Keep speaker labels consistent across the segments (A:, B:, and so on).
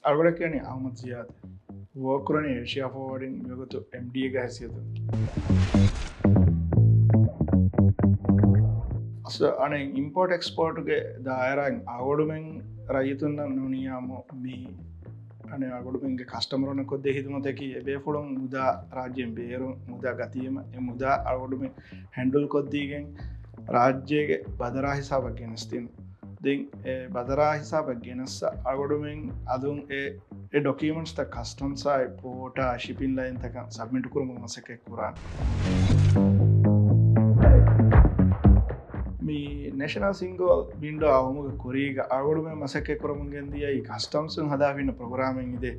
A: අගොඩ කියන්නේ අහමත් සියාද වෝකරන ඒෂයා ෆෝවඩින් යොගතු MD එක හැසියතු අනේ ඉම්පෝර්ට් එක්ස්පෝර්ට්ගේ දායරන් අගොඩුමෙන් රජතුන්න නොනියාමෝ මේ අනේ අගොඩුමෙන්ගේ කස්ටමරන කොද්දේ හිතුමතකි එබේ ෆොලොන් මුදා රාජ්‍යයෙන් බේරුම් මුදා ගතියම මුදා අගොඩුමෙන් හැන්ඩල් කොද්දීගෙන් රාජ්‍යයේ බදරා හිසාවක් ගෙනස්තින් දෙන් බදරා හිසාවක් ගෙනස්ස අගොඩුමෙන් අදුන් ඒ ඩොකියමන්ට්ස් ත කස්ටම්සයි පෝටා ශිපින් ලයින් තක සබ්මිට් කරමු මසකේ කුරාන් नेशनल सिंगल विंडो आवमुग कोरीग आगोडुमे मसके करमुंगेंदिय ई कस्टम्स हदाविन प्रोग्रामिंग इदे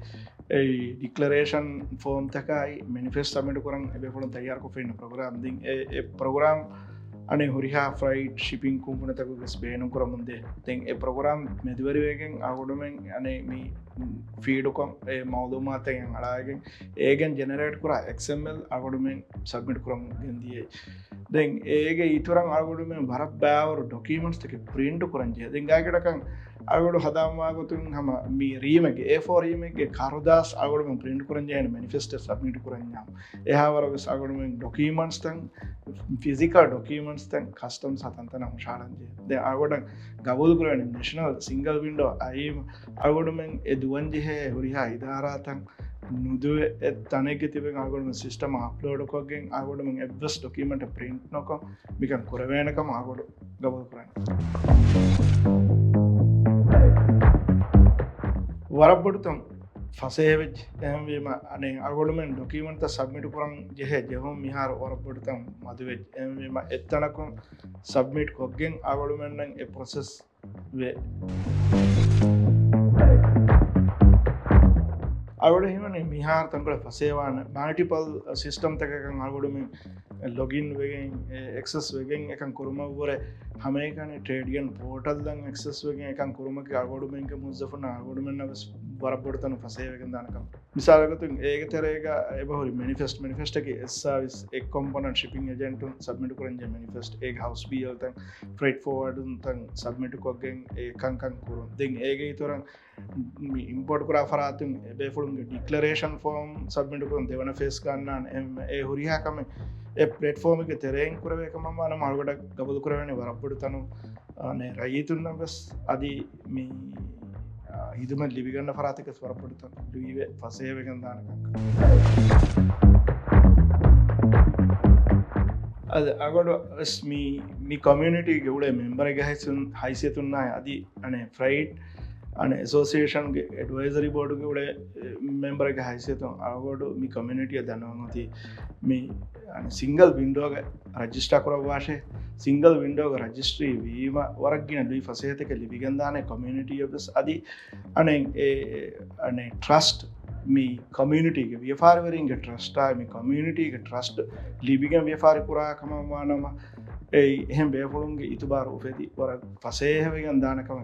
A: ए डिक्लेरेशन फॉर्म तकाई मैनिफेस्ट सबमिट करन एबे फोन तैयार को फिन प्रोग्राम दिन ए प्रोग्राम अने हुरिहा फ्राइट शिपिंग कंपनी तक गस बेनु करमुंदे देन ए प्रोग्राम मेदवरी वेगेन आगोडुमे अने मी फीड को ए मालूमात एन अलागे एगेन जनरेट करा XML आगोडुमे सबमिट करमुंगेंदिय then ege ituran agudu men barak baawru documents take print kuranje then gaagedakam agudu hadamwa gotun hama mi remake A4 remake karudas agudu men print kuranje and manifest submit kuranya eha waragas agudu men documents tan physical documents tan customs hatantana mushalanje then agudu gabul kurane national single window aim agudu men eduwanje he huriha idara tan නුදුව තනක තිබෙන ආගොඩම system upload එකකින් ආගොඩම එවස් document print නොක මිකන් කරවේනකම ආගොඩ ගබල් කරන්න වරබ්බඩුතම් ෆසේවෙජ් එම්වීම අනේ ආගොඩම document submit කරන් ජෙහෙ ජෙහොම් මිහාර වරබ්බඩුතම් මදුවෙජ් එම්වීම එතනකම් submit කොගෙන් ආගොඩම නම් ඒ process වේ අගොඩ හිමන මිහාර තන්කල පසේවාන multiple system තකකන් අගොඩම login වගෙන් access වගෙන් එකන් කුරුම වර හමේකන ට්‍රේඩියන් portal දන් එක්සස් වගෙන් එකන් කුරුමක අගොඩුමෙන්ක මුසෆන අගොඩුමෙන් වරබොඩතන පසේවගෙන් දානකම් මිසාලගතුන් ඒක තරේක එබහුරි මනිෆෙස්ට් එක සර්විස් එක් කොම්පොනන්ට් ශිපින් ඒජන්ට් සබ්මිට් කරන්නේ මනිෆෙස්ට් ඒක හවුස් බීල් තන් ෆ්‍රේට් ෆෝවර්ඩ් තන් සබ්මිට් කොගෙන් ඒකංකන් කුරුම් දෙන් ඒක ඊතරන් ඉම්පෝර්ට් කරා ෆරාතුන් එබේ ෆුලුන්ගේ ඩික්ලරේෂන් ෆෝම් සබ්මිට් කරන දෙවන ෆේස් ගන්නන ඒ හුරිහාකම ඒ ප්ලැට්ෆෝම් එකේ තෙරෙන් කරවේකම මම මාල්ගොඩ ගබදු කරවන්නේ වරප්පුඩු තනු අනේ රයිතුන් නම්බස් අදි මේ ඉදම ලිවිගන්න ෆරාතික වරප්පුඩු තනු ලිවිවේ ෆසේවගෙන් දානකම් අද අගොඩ මේ කමියුනිටි ගෙවුලේ මෙම්බර් එක හයිසියතුන්නා අදි අනේ fried and association advisory board ke ule member ke haisiyatu agodu mi community danawati mi single window ga register karawashe single window ga registry wima waragina dui fasete ke libigandane community office adi ane trust mi community ke vyafar trust mi community ke trust libigan vyafar pura kama manama එහෙම බේෆලුන්ගේ ඉතුබාර උපෙති වර පසේ හැවගෙන් දානකම